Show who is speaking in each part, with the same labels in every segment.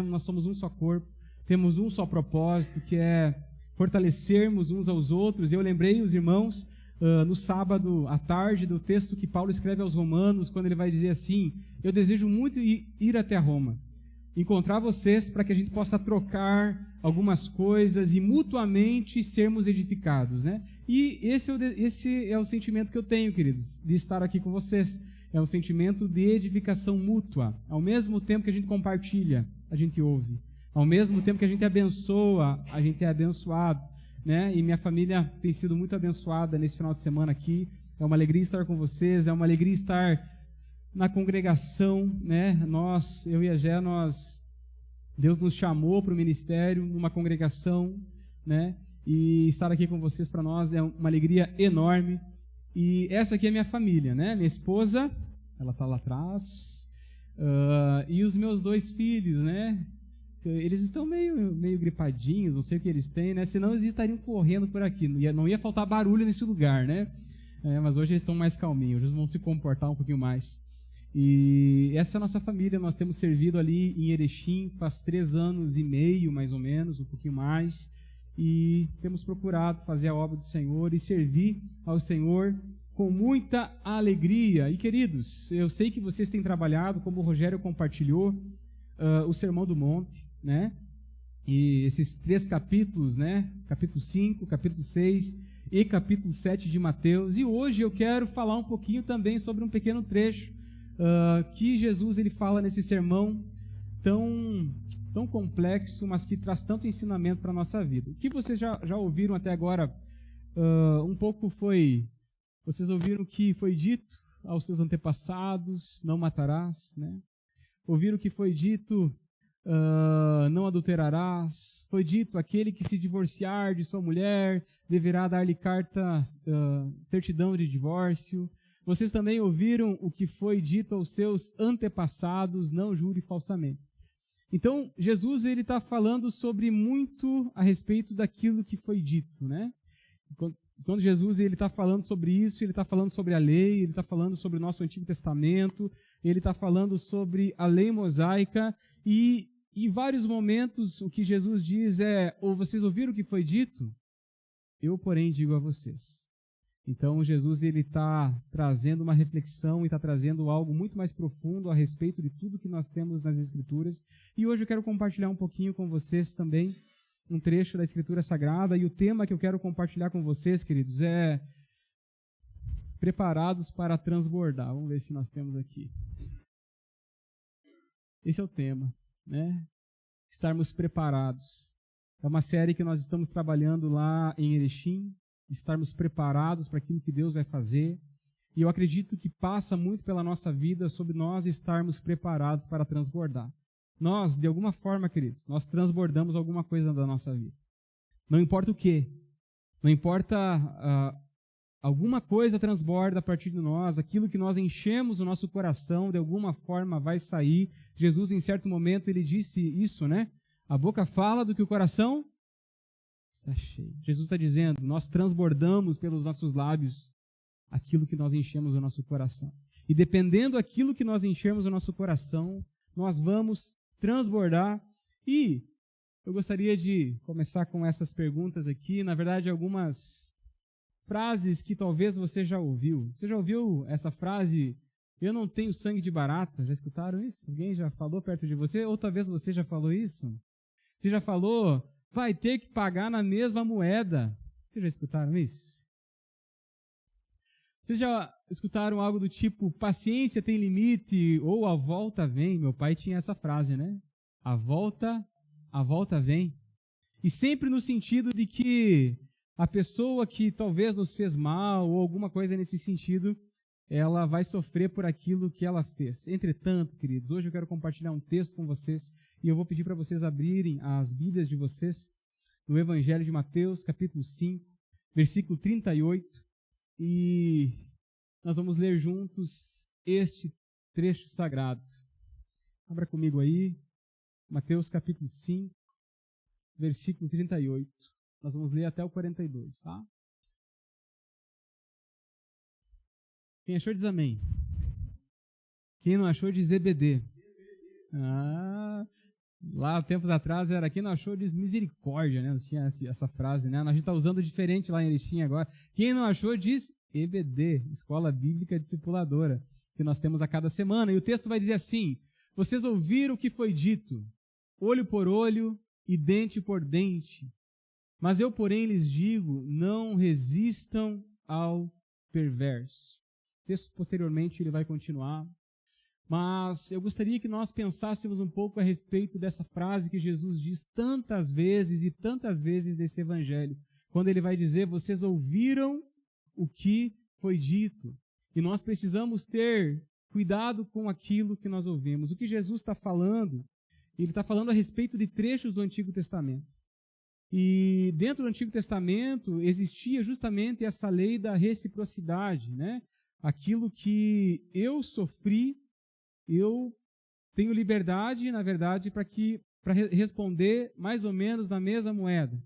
Speaker 1: nós somos um só corpo, temos um só propósito, que é fortalecermos uns aos outros. Eu lembrei os irmãos no sábado à tarde do texto que Paulo escreve aos Romanos, quando ele vai dizer assim: eu desejo muito ir até Roma, encontrar vocês para que a gente possa trocar algumas coisas e mutuamente sermos edificados, né? E esse é o sentimento que eu tenho, queridos, de estar aqui com vocês. É um sentimento de edificação mútua. Ao mesmo tempo que a gente compartilha, a gente ouve. Ao mesmo tempo que a gente abençoa, a gente é abençoado, né? E minha família tem sido muito abençoada nesse final de semana aqui. É uma alegria estar com vocês, é uma alegria estar na congregação, né? Eu e a Gé, Deus nos chamou para o ministério, numa congregação, né? E estar aqui com vocês para nós é uma alegria enorme. E essa aqui é minha família, né? Minha esposa, ela está lá atrás, e os meus 2 filhos, né? Eles estão meio gripadinhos, não sei o que eles têm, né? Senão eles estariam correndo por aqui, não ia faltar barulho nesse lugar, né? Mas hoje eles estão mais calminhos, eles vão se comportar um pouquinho mais. E essa é a nossa família. Nós temos servido ali em Erechim faz 3 anos e meio, mais ou menos, um pouquinho mais, e temos procurado fazer a obra do Senhor e servir ao Senhor com muita alegria. E queridos, eu sei que vocês têm trabalhado, como o Rogério compartilhou, o Sermão do Monte, né? E esses 3 capítulos, né? Capítulo 5, capítulo 6 e capítulo 7 de Mateus. E hoje eu quero falar um pouquinho também sobre um pequeno trecho que Jesus ele fala nesse sermão tão complexo, mas que traz tanto ensinamento para a nossa vida. O que vocês já ouviram até agora, um pouco vocês ouviram o que foi dito aos seus antepassados: não matarás, né? Ouviram o que foi dito: não adulterarás. Foi dito: aquele que se divorciar de sua mulher deverá dar-lhe certidão de divórcio. Vocês também ouviram o que foi dito aos seus antepassados: não jure falsamente. Então, Jesus ele está falando sobre muito a respeito daquilo que foi dito, né? Quando Jesus ele está falando sobre isso, ele está falando sobre a lei, ele está falando sobre o nosso Antigo Testamento, ele está falando sobre a lei mosaica, e em vários momentos o que Jesus diz é: ou vocês ouviram o que foi dito? Eu, porém, digo a vocês. Então, Jesus ele está trazendo uma reflexão e está trazendo algo muito mais profundo a respeito de tudo que nós temos nas Escrituras. E hoje eu quero compartilhar um pouquinho com vocês também um trecho da Escritura Sagrada. E o tema que eu quero compartilhar com vocês, queridos, é preparados para transbordar. Vamos ver se nós temos aqui. Esse é o tema, né? Estarmos preparados. É uma série que nós estamos trabalhando lá em Erechim. Estarmos preparados para aquilo que Deus vai fazer. E eu acredito que passa muito pela nossa vida sobre nós estarmos preparados para transbordar. Nós, de alguma forma, queridos, nós transbordamos alguma coisa da nossa vida. Não importa o quê. Não importa, alguma coisa transborda a partir de nós. Aquilo que nós enchemos o nosso coração, de alguma forma vai sair. Jesus, em certo momento, ele disse isso, né? A boca fala do que o coração está cheio. Jesus está dizendo: nós transbordamos pelos nossos lábios aquilo que nós enchemos o nosso coração. E dependendo daquilo que nós enchermos o nosso coração, nós vamos transbordar. E eu gostaria de começar com essas perguntas aqui. Na verdade, algumas frases que talvez você já ouviu. Você já ouviu essa frase: eu não tenho sangue de barata? Já escutaram isso? Alguém já falou perto de você? Ou talvez você já falou isso? Você já falou: vai ter que pagar na mesma moeda? Vocês já escutaram isso? Vocês já escutaram algo do tipo: paciência tem limite, ou a volta vem? Meu pai tinha essa frase, né? A volta vem. E sempre no sentido de que a pessoa que talvez nos fez mal, ou alguma coisa nesse sentido, ela vai sofrer por aquilo que ela fez. Entretanto, queridos, hoje eu quero compartilhar um texto com vocês, e eu vou pedir para vocês abrirem as Bíblias de vocês no Evangelho de Mateus, capítulo 5, versículo 38, e nós vamos ler juntos este trecho sagrado. Abra comigo aí, Mateus capítulo 5, versículo 38. Nós vamos ler até o 42, tá? Quem achou diz amém. Quem não achou diz EBD. Lá, tempos atrás, era quem não achou diz misericórdia, né? Não tinha essa frase, né? A gente está usando diferente lá em Erechim agora. Quem não achou diz EBD, Escola Bíblica Discipuladora, que nós temos a cada semana. E o texto vai dizer assim: vocês ouviram o que foi dito, olho por olho e dente por dente. Mas eu, porém, lhes digo, não resistam ao perverso. O texto, posteriormente, ele vai continuar. Mas eu gostaria que nós pensássemos um pouco a respeito dessa frase que Jesus diz tantas vezes e tantas vezes desse evangelho. Quando ele vai dizer, vocês ouviram o que foi dito. E nós precisamos ter cuidado com aquilo que nós ouvimos. O que Jesus está falando, ele está falando a respeito de trechos do Antigo Testamento. E dentro do Antigo Testamento existia justamente essa lei da reciprocidade, né? Aquilo que eu sofri, eu tenho liberdade, na verdade, para responder mais ou menos na mesma moeda.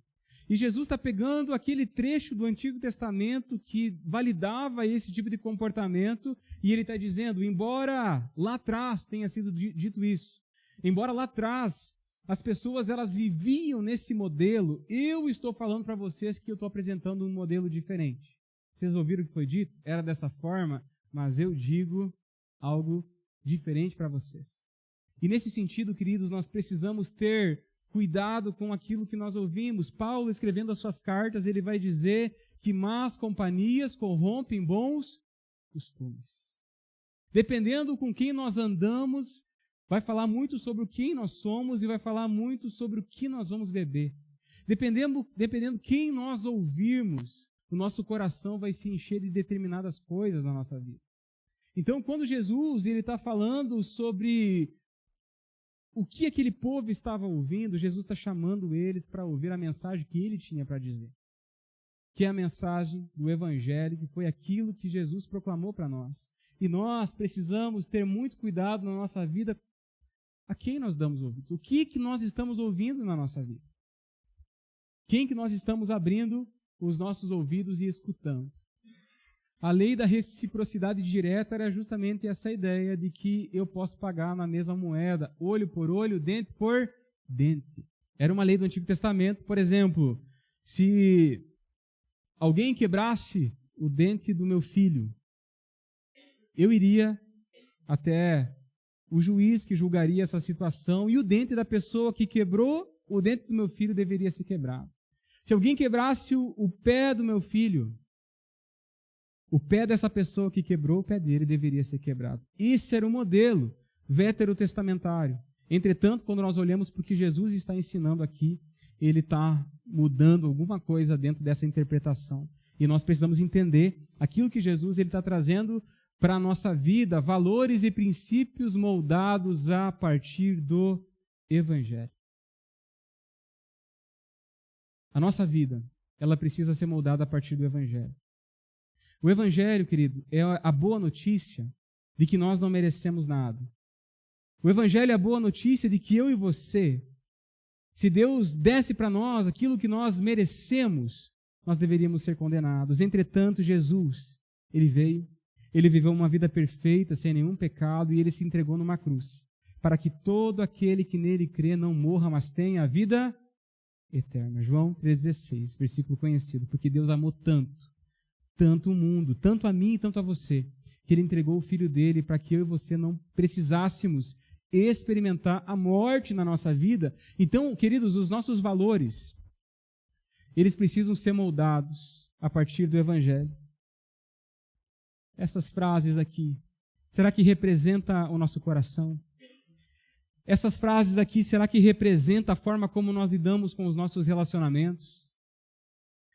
Speaker 1: E Jesus está pegando aquele trecho do Antigo Testamento que validava esse tipo de comportamento e ele está dizendo, embora lá atrás tenha sido dito isso, embora lá atrás as pessoas elas viviam nesse modelo, eu estou falando para vocês que eu estou apresentando um modelo diferente. Vocês ouviram o que foi dito? Era dessa forma, mas eu digo algo diferente para vocês. E nesse sentido, queridos, nós precisamos ter cuidado com aquilo que nós ouvimos. Paulo, escrevendo as suas cartas, ele vai dizer que más companhias corrompem bons costumes. Dependendo com quem nós andamos, vai falar muito sobre quem nós somos e vai falar muito sobre o que nós vamos beber. Dependendo quem nós ouvirmos, o nosso coração vai se encher de determinadas coisas na nossa vida. Então, quando Jesus está falando sobre o que aquele povo estava ouvindo, Jesus está chamando eles para ouvir a mensagem que ele tinha para dizer. Que é a mensagem do Evangelho, que foi aquilo que Jesus proclamou para nós. E nós precisamos ter muito cuidado na nossa vida a quem nós damos ouvidos. O que nós estamos ouvindo na nossa vida? Quem que nós estamos abrindo os nossos ouvidos e escutando? A lei da reciprocidade direta era justamente essa ideia de que eu posso pagar na mesma moeda, olho por olho, dente por dente. Era uma lei do Antigo Testamento. Por exemplo, se alguém quebrasse o dente do meu filho, eu iria até o juiz que julgaria essa situação e o dente da pessoa que quebrou, o dente do meu filho deveria ser quebrado. Se alguém quebrasse o pé do meu filho, o pé dessa pessoa que quebrou, o pé dele deveria ser quebrado. Isso era o modelo veterotestamentário. Entretanto, quando nós olhamos para o que Jesus está ensinando aqui, ele está mudando alguma coisa dentro dessa interpretação. E nós precisamos entender aquilo que Jesus está trazendo para a nossa vida, valores e princípios moldados a partir do Evangelho. A nossa vida, ela precisa ser moldada a partir do Evangelho. O Evangelho, querido, é a boa notícia de que nós não merecemos nada. O Evangelho é a boa notícia de que eu e você, se Deus desse para nós aquilo que nós merecemos, nós deveríamos ser condenados. Entretanto, Jesus, ele veio, ele viveu uma vida perfeita, sem nenhum pecado, e ele se entregou numa cruz, para que todo aquele que nele crê não morra, mas tenha a vida eterna. João 3,16, versículo conhecido. Porque Deus amou tanto o mundo, tanto a mim e tanto a você, que ele entregou o Filho dele para que eu e você não precisássemos experimentar a morte na nossa vida. Então, queridos, os nossos valores, eles precisam ser moldados a partir do Evangelho. Essas frases aqui, será que representa o nosso coração? Essas frases aqui, será que representa a forma como nós lidamos com os nossos relacionamentos?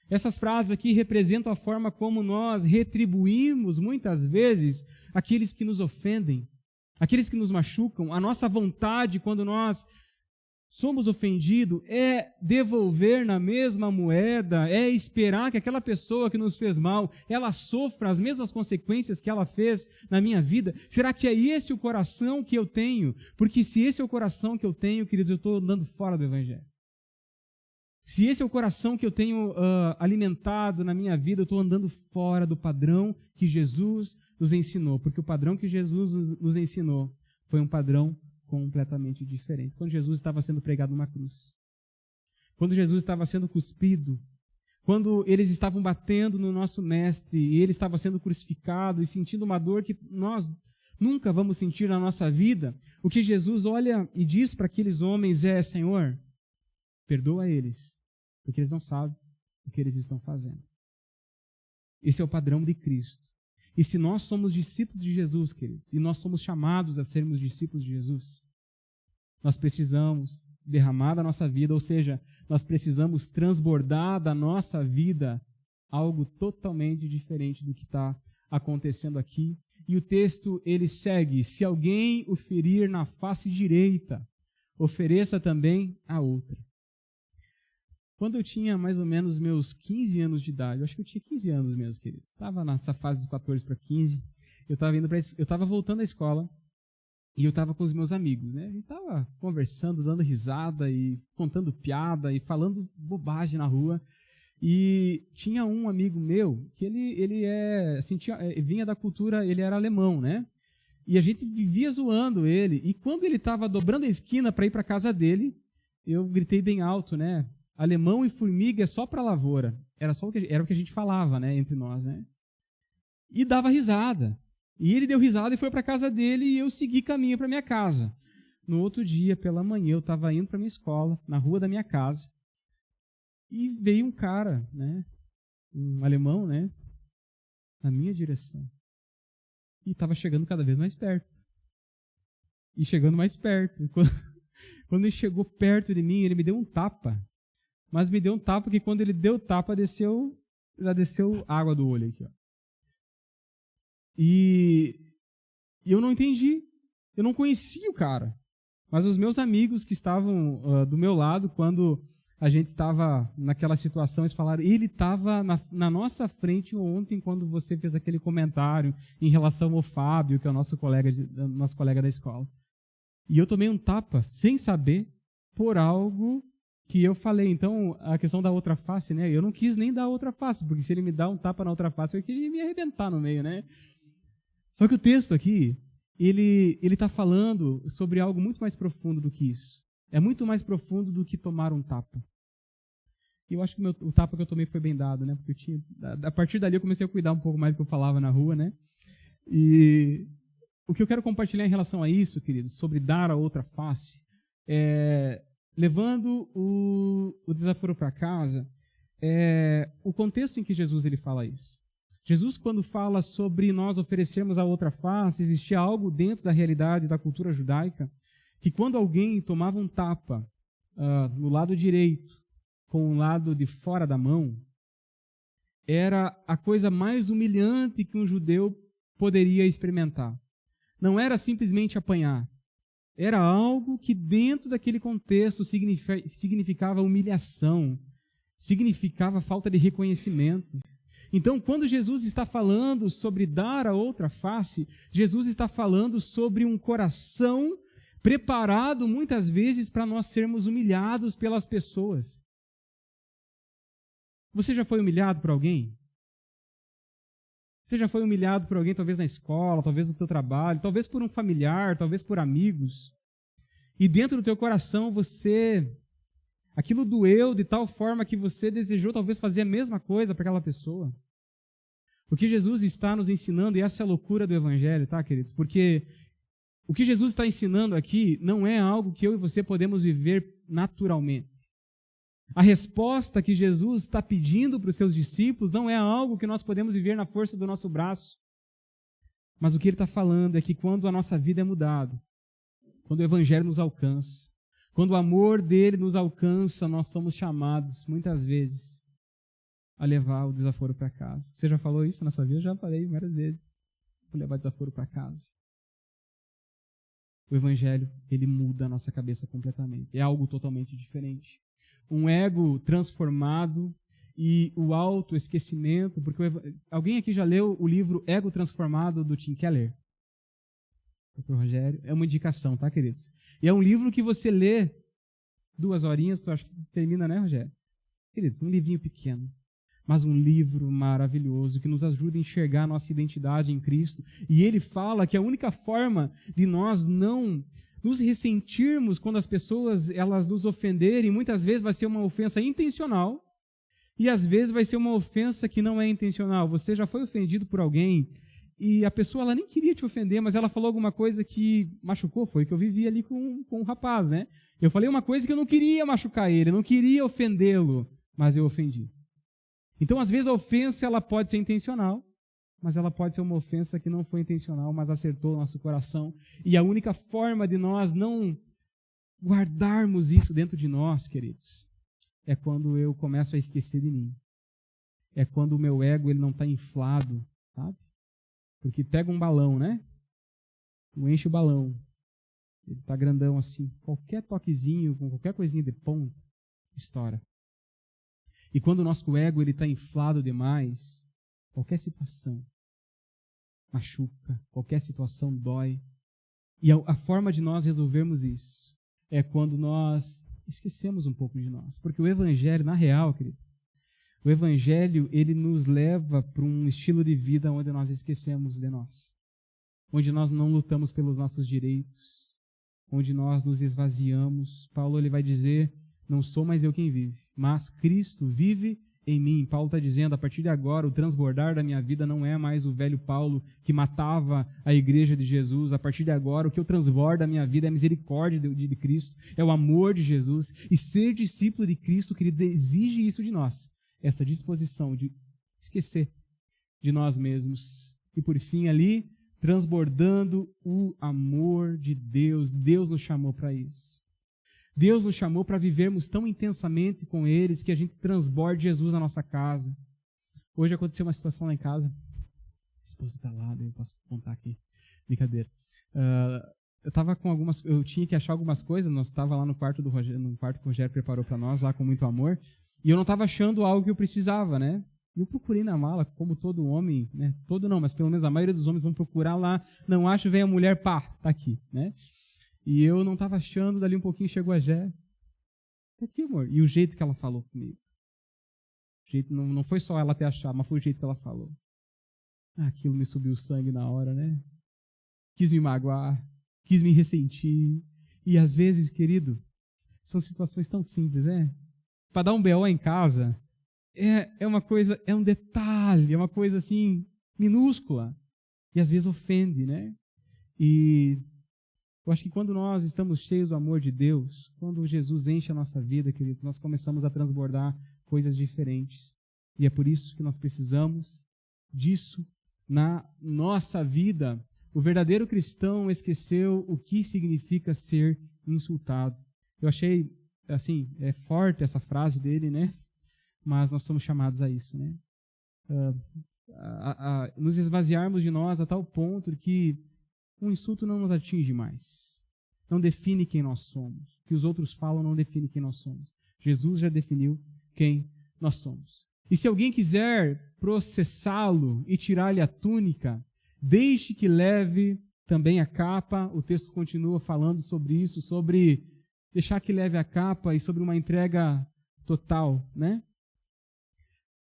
Speaker 1: Essas frases aqui representam a forma como nós retribuímos, muitas vezes, aqueles que nos ofendem, aqueles que nos machucam. A nossa vontade, quando nós somos ofendidos, é devolver na mesma moeda, é esperar que aquela pessoa que nos fez mal, ela sofra as mesmas consequências que ela fez na minha vida. Será que é esse o coração que eu tenho? Porque se esse é o coração que eu tenho, queridos, eu estou andando fora do Evangelho. Se esse é o coração que eu tenho alimentado na minha vida, eu estou andando fora do padrão que Jesus nos ensinou. Porque o padrão que Jesus nos ensinou foi um padrão completamente diferente. Quando Jesus estava sendo pregado numa cruz, quando Jesus estava sendo cuspido, quando eles estavam batendo no nosso mestre e ele estava sendo crucificado e sentindo uma dor que nós nunca vamos sentir na nossa vida, o que Jesus olha e diz para aqueles homens é: Senhor, perdoa eles, porque eles não sabem o que eles estão fazendo. Esse é o padrão de Cristo. E se nós somos discípulos de Jesus, queridos, e nós somos chamados a sermos discípulos de Jesus, nós precisamos derramar da nossa vida, ou seja, nós precisamos transbordar da nossa vida algo totalmente diferente do que está acontecendo aqui. E o texto, ele segue: se alguém o ferir na face direita, ofereça também a outra. Quando eu tinha mais ou menos meus 15 anos de idade, eu acho que eu tinha 15 anos mesmo, queridos. Estava nessa fase dos 14 para 15. Eu estava voltando à escola e eu estava com os meus amigos, né? A gente estava conversando, dando risada e contando piada e falando bobagem na rua. E tinha um amigo meu que ele vinha da cultura, ele era alemão, né? E a gente vivia zoando ele. E quando ele estava dobrando a esquina para ir para a casa dele, eu gritei bem alto, né? Alemão e formiga é só para lavoura. Era o que a gente falava, né, entre nós, né? E dava risada. E ele deu risada e foi para a casa dele e eu segui caminho para minha casa. No outro dia, pela manhã, eu estava indo para minha escola, na rua da minha casa, e veio um cara, né, um alemão, né, na minha direção. E estava chegando cada vez mais perto. E chegando mais perto. Quando ele chegou perto de mim, ele me deu um tapa. Mas me deu um tapa que quando ele deu o tapa, já desceu água do olho aqui, ó. E eu não entendi. Eu não conhecia o cara. Mas os meus amigos que estavam do meu lado, quando a gente estava naquela situação, eles falaram: ele estava na nossa frente ontem quando você fez aquele comentário em relação ao Fábio, que é o nosso colega da escola. E eu tomei um tapa, sem saber, por algo que eu falei. Então, a questão da outra face, né? Eu não quis nem dar a outra face, porque se ele me dá um tapa na outra face, eu queria me arrebentar no meio, né? Só que o texto aqui, ele está falando sobre algo muito mais profundo do que isso. É muito mais profundo do que tomar um tapa. E eu acho que o tapa que eu tomei foi bem dado, né? Porque a partir dali eu comecei a cuidar um pouco mais do que eu falava na rua, né? E o que eu quero compartilhar em relação a isso, queridos, sobre dar a outra face, levando o desaforo para casa, o contexto em que Jesus ele fala isso. Jesus, quando fala sobre nós oferecermos a outra face, existia algo dentro da realidade da cultura judaica, que quando alguém tomava um tapa no lado direito, com o lado de fora da mão, era a coisa mais humilhante que um judeu poderia experimentar. Não era simplesmente apanhar. Era algo que dentro daquele contexto significava humilhação, significava falta de reconhecimento. Então, quando Jesus está falando sobre dar a outra face, Jesus está falando sobre um coração preparado muitas vezes para nós sermos humilhados pelas pessoas. Você já foi humilhado por alguém? Você já foi humilhado por alguém, talvez na escola, talvez no teu trabalho, talvez por um familiar, talvez por amigos. E dentro do teu coração aquilo doeu de tal forma que você desejou talvez fazer a mesma coisa para aquela pessoa. O que Jesus está nos ensinando, e essa é a loucura do Evangelho, tá, queridos? Porque o que Jesus está ensinando aqui não é algo que eu e você podemos viver naturalmente. A resposta que Jesus está pedindo para os seus discípulos não é algo que nós podemos viver na força do nosso braço. Mas o que ele está falando é que quando a nossa vida é mudada, quando o Evangelho nos alcança, quando o amor dele nos alcança, nós somos chamados, muitas vezes, a levar o desaforo para casa. Você já falou isso na sua vida? Eu já falei várias vezes. Vou levar desaforo para casa. O Evangelho, ele muda a nossa cabeça completamente. É algo totalmente diferente. Um ego transformado e o autoesquecimento, porque alguém aqui já leu o livro Ego Transformado, do Tim Keller? Doutor Rogério, é uma indicação, tá, queridos? E é um livro que você lê 2 horinhas, tu acha que termina, né, Rogério? Queridos, um livrinho pequeno, mas um livro maravilhoso que nos ajuda a enxergar a nossa identidade em Cristo. E ele fala que a única forma de nós não nos ressentirmos quando as pessoas elas nos ofenderem, muitas vezes vai ser uma ofensa intencional e às vezes vai ser uma ofensa que não é intencional. Você já foi ofendido por alguém e a pessoa ela nem queria te ofender, mas ela falou alguma coisa que machucou. Foi o que eu vivi ali com um rapaz, né? Eu falei uma coisa que eu não queria machucar ele, eu não queria ofendê-lo, mas eu ofendi. Então, às vezes a ofensa ela pode ser intencional, mas ela pode ser uma ofensa que não foi intencional, mas acertou o nosso coração. E a única forma de nós não guardarmos isso dentro de nós, queridos, é quando eu começo a esquecer de mim. É quando o meu ego ele não está inflado, sabe? Porque pega um balão, né? Enche o balão. Ele está grandão assim. Qualquer toquezinho, com qualquer coisinha de ponta, estoura. E quando o nosso ego está inflado demais, qualquer situação machuca, qualquer situação dói. E a forma de nós resolvermos isso é quando nós esquecemos um pouco de nós. Porque o Evangelho, na real, querido, o Evangelho, ele nos leva para um estilo de vida onde nós esquecemos de nós. Onde nós não lutamos pelos nossos direitos. Onde nós nos esvaziamos. Paulo ele vai dizer, não sou mais eu quem vive, mas Cristo vive em mim. Paulo está dizendo, a partir de agora, o transbordar da minha vida não é mais o velho Paulo que matava a igreja de Jesus. A partir de agora, o que eu transbordo da minha vida é a misericórdia de Cristo, é o amor de Jesus. E ser discípulo de Cristo, queridos, exige isso de nós. Essa disposição de esquecer de nós mesmos. E por fim ali, transbordando o amor de Deus. Deus nos chamou para isso. Deus nos chamou para vivermos tão intensamente com eles que a gente transborde Jesus na nossa casa. Hoje aconteceu uma situação lá em casa. A esposa está lá, eu posso contar aqui. Brincadeira. Eu tinha que achar algumas coisas, nós estávamos lá no quarto do Rogério, no quarto que o Rogério preparou para nós, lá com muito amor, e eu não estava achando algo que eu precisava, né? E eu procurei na mala, como todo homem, né? Todo não, mas pelo menos a maioria dos homens vão procurar lá, não acho, vem a mulher, pá, tá aqui, né? E eu não estava achando, dali um pouquinho chegou a Gé. Tá aqui, amor. E o jeito que ela falou comigo. O jeito, não foi só ela ter achado, mas foi o jeito que ela falou. Aquilo me subiu o sangue na hora, né? Quis me magoar, quis me ressentir. E às vezes, querido, são situações tão simples, né? Para dar um BO em casa, é uma coisa, é um detalhe, é uma coisa assim, minúscula. E às vezes ofende, né? E eu acho que quando nós estamos cheios do amor de Deus, quando Jesus enche a nossa vida, queridos, nós começamos a transbordar coisas diferentes. E é por isso que nós precisamos disso na nossa vida. O verdadeiro cristão esqueceu o que significa ser insultado. Eu achei, assim, é forte essa frase dele, né? Mas nós somos chamados a isso, né? Nos esvaziarmos de nós a tal ponto que um insulto não nos atinge mais. Não define quem nós somos. O que os outros falam não define quem nós somos. Jesus já definiu quem nós somos. E se alguém quiser processá-lo e tirar-lhe a túnica, deixe que leve também a capa. O texto continua falando sobre isso, sobre deixar que leve a capa e sobre uma entrega total, né?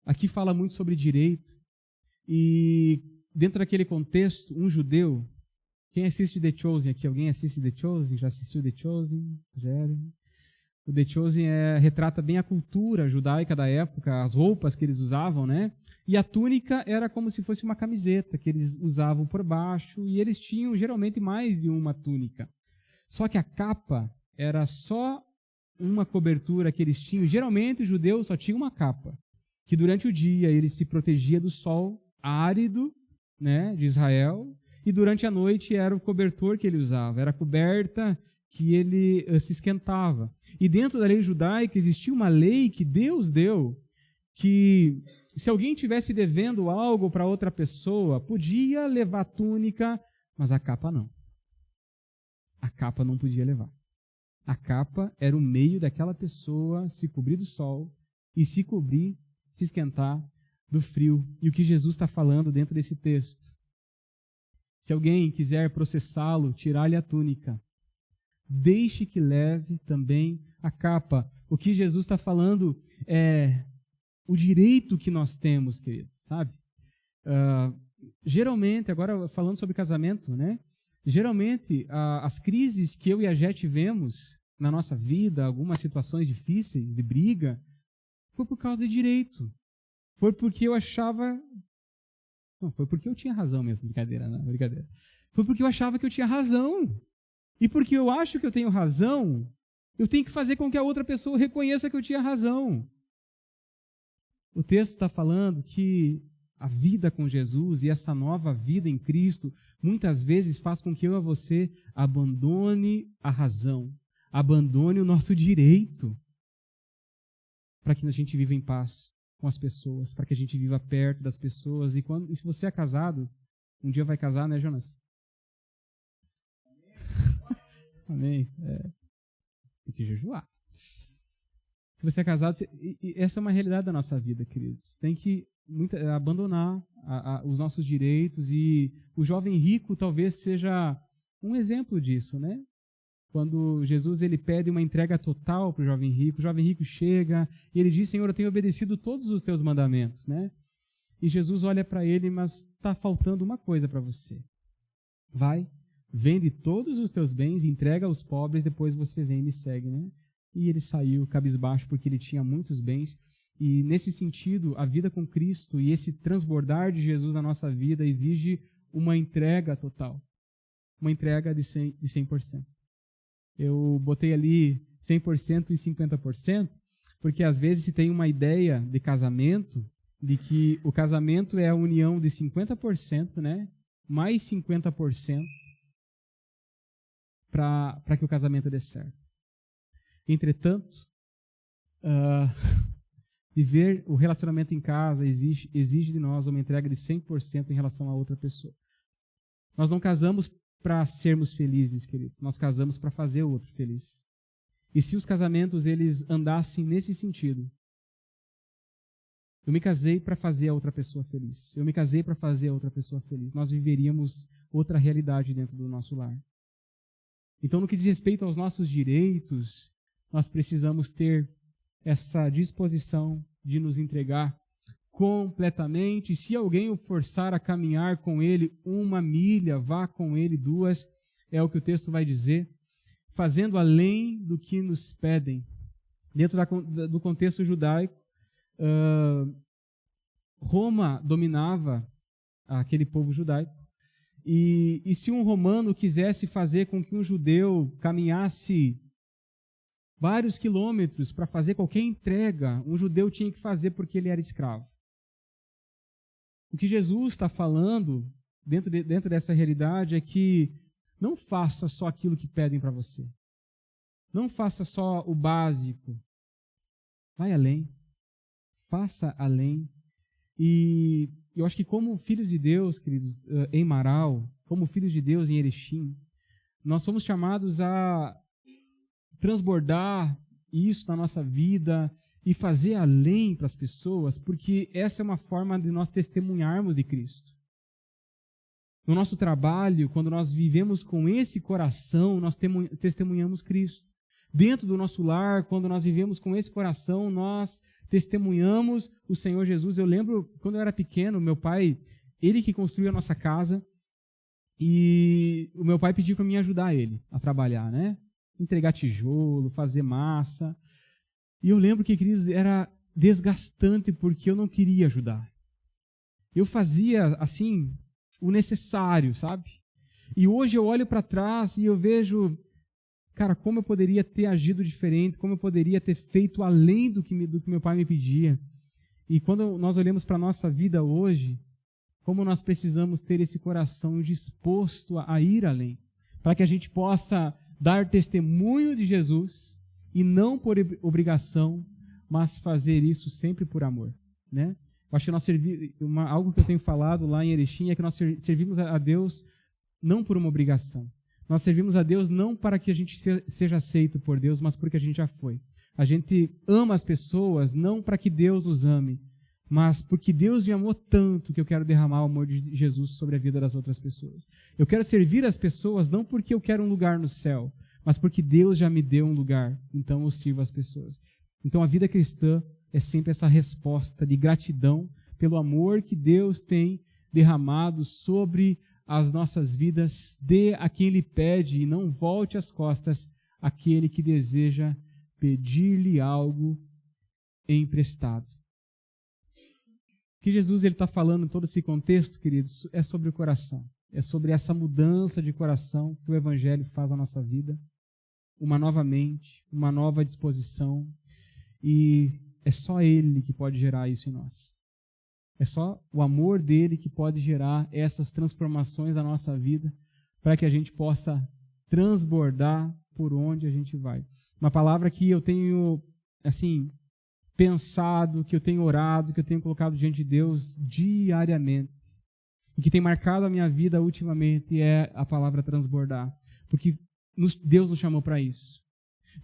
Speaker 1: Aqui fala muito sobre direito. E dentro daquele contexto, um judeu... Quem assiste The Chosen aqui? Alguém assiste The Chosen? Já assistiu The Chosen? O The Chosen retrata bem a cultura judaica da época, as roupas que eles usavam, né? E a túnica era como se fosse uma camiseta que eles usavam por baixo, e eles tinham geralmente mais de uma túnica. Só que a capa era só uma cobertura que eles tinham. Geralmente os judeus só tinham uma capa, que durante o dia ele se protegia do sol árido, né, de Israel, e durante a noite era o cobertor que ele usava, era a coberta que ele se esquentava. E dentro da lei judaica existia uma lei que Deus deu, que se alguém tivesse devendo algo para outra pessoa, podia levar a túnica, mas a capa não. A capa não podia levar. A capa era o meio daquela pessoa se cobrir do sol e se cobrir, se esquentar do frio. E o que Jesus está falando dentro desse texto? Se alguém quiser processá-lo, tirar-lhe a túnica, deixe que leve também a capa. O que Jesus está falando é o direito que nós temos, querido, sabe? Geralmente, agora falando sobre casamento, né? Geralmente, as crises que eu e a Jé tivemos na nossa vida, algumas situações difíceis, de briga, foi por causa de direito. Foi porque eu achava... Não, foi porque eu tinha razão mesmo, brincadeira, não, brincadeira. Foi porque eu achava que eu tinha razão. E porque eu acho que eu tenho razão, eu tenho que fazer com que a outra pessoa reconheça que eu tinha razão. O texto está falando que a vida com Jesus e essa nova vida em Cristo muitas vezes faz com que eu e você abandone a razão, abandone o nosso direito, para que a gente viva em paz com as pessoas, para que a gente viva perto das pessoas. E se você é casado, um dia vai casar, né, Jonas? Amém. Tem que jejuar. Se você é casado, essa é uma realidade da nossa vida, queridos. Tem que abandonar os nossos direitos, e o jovem rico talvez seja um exemplo disso, né? Quando Jesus ele pede uma entrega total para o jovem rico chega e ele diz: Senhor, eu tenho obedecido todos os teus mandamentos, né? E Jesus olha para ele: mas está faltando uma coisa para você. Vai, vende todos os teus bens, entrega aos pobres, depois você vem e me segue, né? E ele saiu cabisbaixo porque ele tinha muitos bens. E nesse sentido, a vida com Cristo e esse transbordar de Jesus na nossa vida exige uma entrega total. Uma entrega de 100%. Eu botei ali 100% e 50%, porque às vezes se tem uma ideia de casamento, de que o casamento é a união de 50%, né? Mais 50% para que o casamento dê certo. Entretanto, viver o relacionamento em casa exige de nós uma entrega de 100% em relação a outra pessoa. Nós não casamos para sermos felizes, queridos. Nós casamos para fazer o outro feliz. E se os casamentos eles andassem nesse sentido, eu me casei para fazer a outra pessoa feliz. Eu me casei para fazer a outra pessoa feliz. Nós viveríamos outra realidade dentro do nosso lar. Então, no que diz respeito aos nossos direitos, nós precisamos ter essa disposição de nos entregar completamente. Se alguém o forçar a caminhar com ele 1 milha, vá com ele 2, é o que o texto vai dizer, fazendo além do que nos pedem. Dentro do contexto judaico, Roma dominava aquele povo judaico, e se um romano quisesse fazer com que um judeu caminhasse vários quilômetros para fazer qualquer entrega, um judeu tinha que fazer porque ele era escravo. O que Jesus está falando dentro dessa realidade é que não faça só aquilo que pedem para você. Não faça só o básico. Vai além. Faça além. E eu acho que como filhos de Deus, queridos, em Marau, como filhos de Deus em Erechim, nós somos chamados a transbordar isso na nossa vida e fazer além para as pessoas, porque essa é uma forma de nós testemunharmos de Cristo. No nosso trabalho, quando nós vivemos com esse coração, nós testemunhamos Cristo. Dentro do nosso lar, quando nós vivemos com esse coração, nós testemunhamos o Senhor Jesus. Eu lembro, quando eu era pequeno, meu pai, ele que construiu a nossa casa, e o meu pai pediu para mim ajudar ele a trabalhar, né? Entregar tijolo, fazer massa. E eu lembro que, queridos, era desgastante porque eu não queria ajudar. Eu fazia, assim, o necessário, sabe? E hoje eu olho para trás e eu vejo, cara, como eu poderia ter agido diferente, como eu poderia ter feito além do que meu pai me pedia. E quando nós olhamos para a nossa vida hoje, como nós precisamos ter esse coração disposto a ir além, para que a gente possa dar testemunho de Jesus, e não por obrigação, mas fazer isso sempre por amor, né? Eu acho que algo que eu tenho falado lá em Erechim é que nós servimos a Deus não por uma obrigação. Nós servimos a Deus não para que a gente seja aceito por Deus, mas porque a gente já foi. A gente ama as pessoas não para que Deus nos ame, mas porque Deus me amou tanto que eu quero derramar o amor de Jesus sobre a vida das outras pessoas. Eu quero servir as pessoas não porque eu quero um lugar no céu, mas porque Deus já me deu um lugar, então eu sirvo as pessoas. Então a vida cristã é sempre essa resposta de gratidão pelo amor que Deus tem derramado sobre as nossas vidas, dê a quem lhe pede e não volte as costas àquele que deseja pedir-lhe algo emprestado. O que Jesus está falando em todo esse contexto, queridos, é sobre o coração. É sobre essa mudança de coração que o Evangelho faz na nossa vida. Uma nova mente, uma nova disposição. E é só Ele que pode gerar isso em nós. É só o amor dele que pode gerar essas transformações na nossa vida para que a gente possa transbordar por onde a gente vai. Uma palavra que eu tenho, assim, pensado, que eu tenho orado, que eu tenho colocado diante de Deus diariamente e que tem marcado a minha vida ultimamente é a palavra transbordar. Porque Deus nos chamou para isso.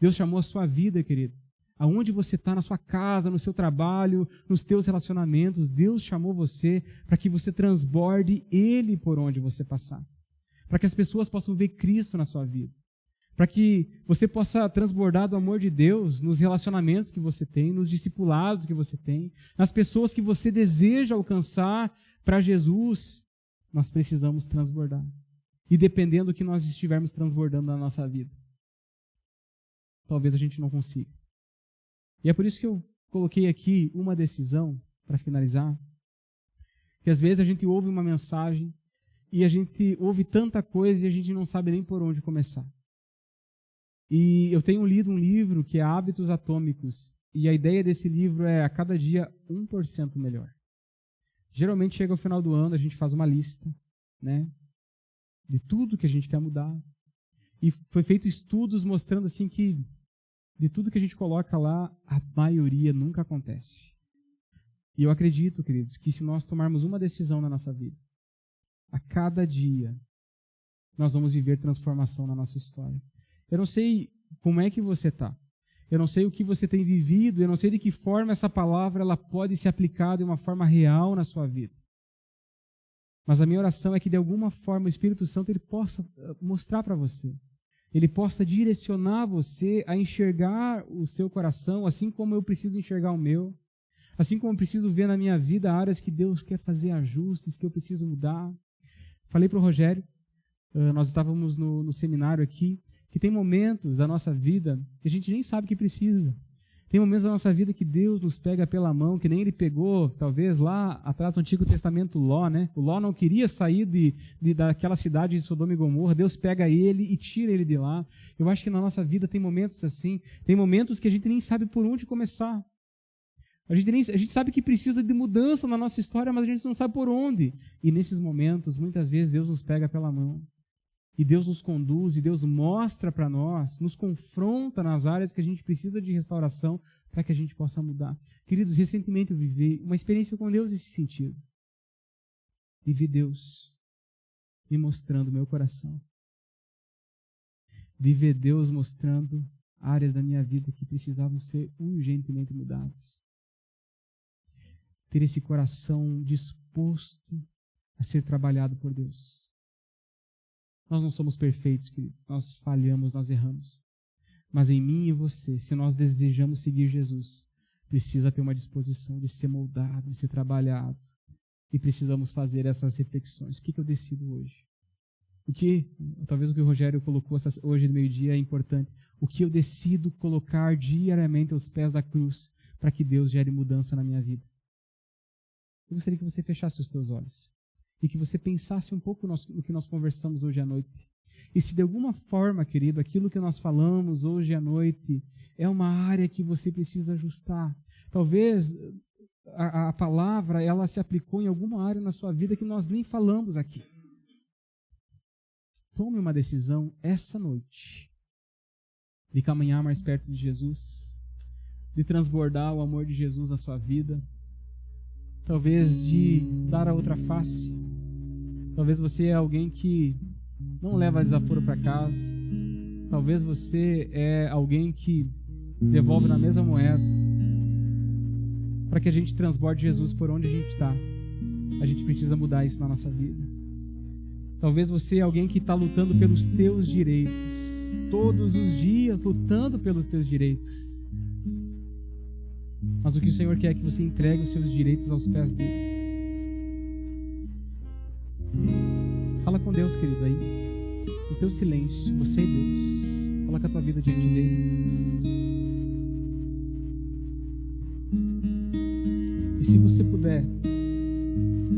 Speaker 1: Deus chamou a sua vida, querido. Aonde você está, na sua casa, no seu trabalho, nos teus relacionamentos, Deus chamou você para que você transborde Ele por onde você passar. Para que as pessoas possam ver Cristo na sua vida. Para que você possa transbordar do amor de Deus nos relacionamentos que você tem, nos discipulados que você tem, nas pessoas que você deseja alcançar para Jesus. Nós precisamos transbordar. E dependendo do que nós estivermos transbordando na nossa vida, talvez a gente não consiga. E é por isso que eu coloquei aqui uma decisão, para finalizar, que às vezes a gente ouve uma mensagem e a gente ouve tanta coisa e a gente não sabe nem por onde começar. E eu tenho lido um livro que é Hábitos Atômicos, e a ideia desse livro é a cada dia 1% melhor. Geralmente chega ao final do ano, a gente faz uma lista, né, de tudo que a gente quer mudar. E foi feito estudos mostrando assim que de tudo que a gente coloca lá, a maioria nunca acontece. E eu acredito, queridos, que se nós tomarmos uma decisão na nossa vida, a cada dia, nós vamos viver transformação na nossa história. Eu não sei como é que você está. Eu não sei o que você tem vivido. Eu não sei de que forma essa palavra ela pode se aplicar de uma forma real na sua vida. Mas a minha oração é que, de alguma forma, o Espírito Santo ele possa mostrar para você. Ele possa direcionar você a enxergar o seu coração, assim como eu preciso enxergar o meu. Assim como eu preciso ver na minha vida áreas que Deus quer fazer ajustes, que eu preciso mudar. Falei para o Rogério, nós estávamos no seminário aqui, que tem momentos da nossa vida que a gente nem sabe que precisa. Tem momentos da nossa vida que Deus nos pega pela mão, que nem Ele pegou, talvez, lá atrás no Antigo Testamento, Ló, né? O Ló não queria sair daquela cidade de Sodoma e Gomorra. Deus pega ele e tira ele de lá. Eu acho que na nossa vida tem momentos assim, tem momentos que a gente nem sabe por onde começar. A gente sabe que precisa de mudança na nossa história, mas a gente não sabe por onde. E nesses momentos, muitas vezes, Deus nos pega pela mão. E Deus nos conduz, e Deus mostra para nós, nos confronta nas áreas que a gente precisa de restauração para que a gente possa mudar. Queridos, recentemente eu vivi uma experiência com Deus nesse sentido. E vi Deus me mostrando o meu coração. Vi ver Deus mostrando áreas da minha vida que precisavam ser urgentemente mudadas. Ter esse coração disposto a ser trabalhado por Deus. Nós não somos perfeitos, queridos. Nós falhamos, nós erramos. Mas em mim e você, se nós desejamos seguir Jesus, precisa ter uma disposição de ser moldado, de ser trabalhado. E precisamos fazer essas reflexões. O que eu decido hoje? Talvez o que o Rogério colocou hoje no meio-dia é importante. O que eu decido colocar diariamente aos pés da cruz para que Deus gere mudança na minha vida? Eu gostaria que você fechasse os teus olhos. E que você pensasse um pouco no que nós conversamos hoje à noite. E se de alguma forma, querido, aquilo que nós falamos hoje à noite é uma área que você precisa ajustar. Talvez a palavra ela se aplicou em alguma área na sua vida que nós nem falamos aqui. Tome uma decisão essa noite de caminhar mais perto de Jesus, de transbordar o amor de Jesus na sua vida, talvez de dar a outra face. Talvez você é alguém que não leva desaforo para casa. Talvez você é alguém que devolve na mesma moeda. Para que a gente transborde Jesus por onde a gente está, a gente precisa mudar isso na nossa vida. Talvez você é alguém que está lutando pelos teus direitos. Todos os dias lutando pelos teus direitos. Mas o que o Senhor quer é que você entregue os seus direitos aos pés dele. Fala com Deus, querido, aí, no teu silêncio, você e Deus. Coloca a tua vida diante dele. E se você puder,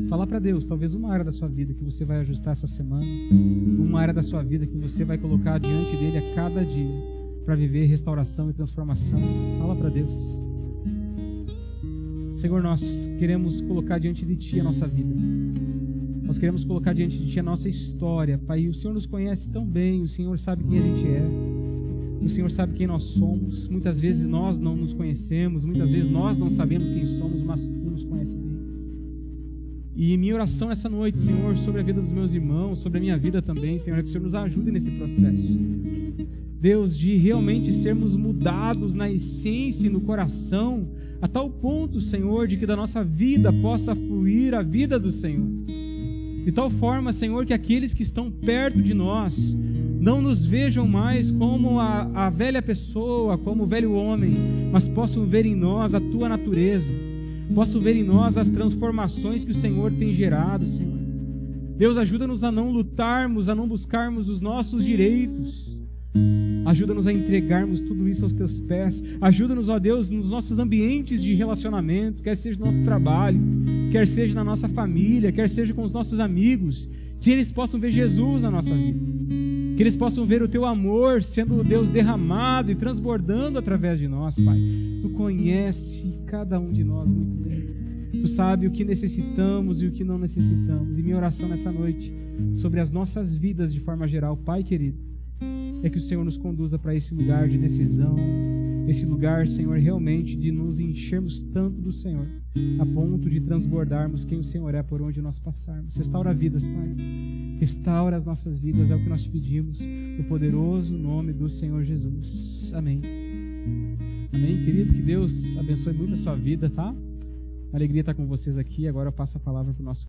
Speaker 1: falar para Deus, talvez uma área da sua vida que você vai ajustar essa semana, uma área da sua vida que você vai colocar diante dele a cada dia para viver restauração e transformação. Fala para Deus. Senhor, nós queremos colocar diante de Ti a nossa vida. Nós queremos colocar diante de Ti a nossa história, Pai. O Senhor nos conhece tão bem, o Senhor sabe quem a gente é, o Senhor sabe quem nós somos. Muitas vezes nós não nos conhecemos, muitas vezes nós não sabemos quem somos, mas Tu nos conhece bem. E minha oração essa noite, Senhor, sobre a vida dos meus irmãos, sobre a minha vida também, Senhor, é que o Senhor nos ajude nesse processo. Deus, de realmente sermos mudados na essência e no coração, a tal ponto, Senhor, de que da nossa vida possa fluir a vida do Senhor. De tal forma, Senhor, que aqueles que estão perto de nós não nos vejam mais como a velha pessoa, como o velho homem, mas possam ver em nós a Tua natureza, possam ver em nós as transformações que o Senhor tem gerado, Senhor. Deus, ajuda-nos a não lutarmos, a não buscarmos os nossos direitos. Ajuda-nos a entregarmos tudo isso aos Teus pés. Ajuda-nos, ó Deus, nos nossos ambientes de relacionamento, quer seja no nosso trabalho, quer seja na nossa família, quer seja com os nossos amigos, que eles possam ver Jesus na nossa vida, que eles possam ver o Teu amor sendo, Deus, derramado e transbordando através de nós, Pai. Tu conhece cada um de nós muito bem. Tu sabe o que necessitamos e o que não necessitamos. E minha oração nessa noite sobre as nossas vidas de forma geral, Pai querido, é que o Senhor nos conduza para esse lugar de decisão, esse lugar, Senhor, realmente de nos enchermos tanto do Senhor, a ponto de transbordarmos quem o Senhor é por onde nós passarmos. Restaura vidas, Pai. Restaura as nossas vidas, é o que nós te pedimos, no poderoso nome do Senhor Jesus. Amém. Amém, querido, que Deus abençoe muito a sua vida, tá? Uma alegria estar com vocês aqui. Agora eu passo a palavra para o nosso